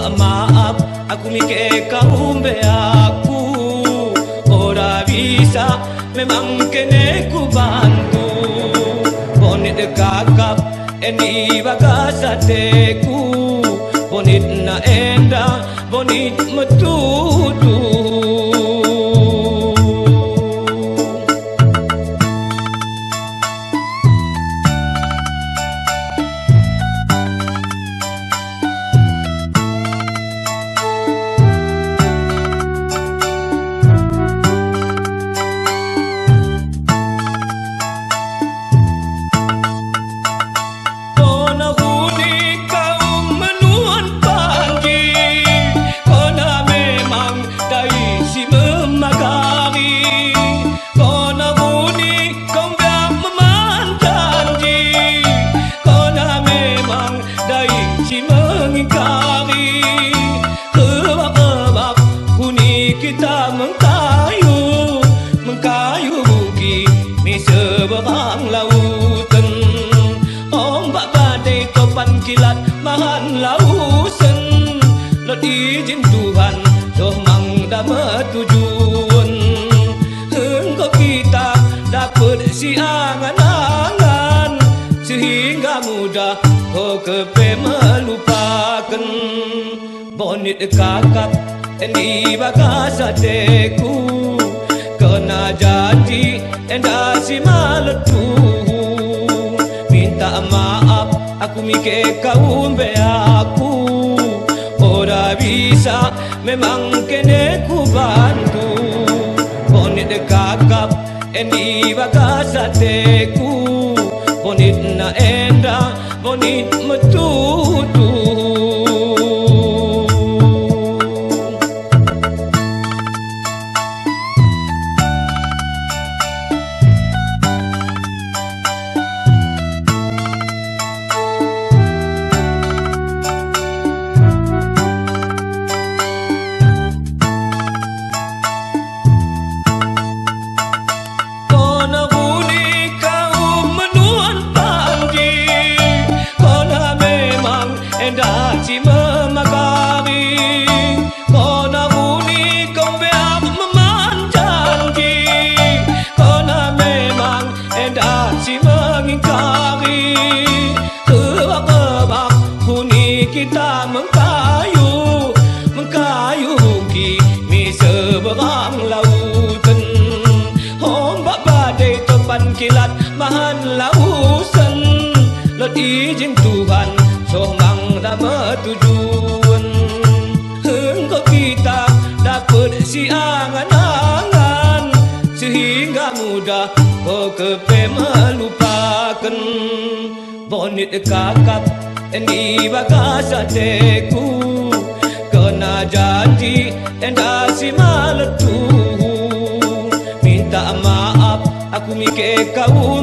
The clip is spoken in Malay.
minta maaf, aku mikir kau aku. Ora bisa, memang kene ku bantu. Bonit kakap, eni bagasateku. Bonit na enda, bonit metudu. Kita mengkayu bukit di seberang lautan. Ombak badai topan kilat mahan lausan. Lot izin Tuhan doh mang dama tujuan. Engkau kita dapat si angan-angan, sehingga mudah kau kepe melupakan. Bonit kakap di bagasateku, kena janji enda si maletu. Minta maaf, aku mikir kau aku. Ora bisa, memang kene ku bantu. Bonit kakap di bagasateku. Bonit na enda, bonit metutu. Kita mengkayu bukit di seberang lautan. Ombak badai topan kilat mahan lausan. Lot izin Tuhan somang dama tujuan. Engkau kita dapat si angan-angan, sehingga mudah kau kepe melupakan. Bonit kakap di bagasateku, kena janji enda si maletu. Minta maaf, aku mikir kau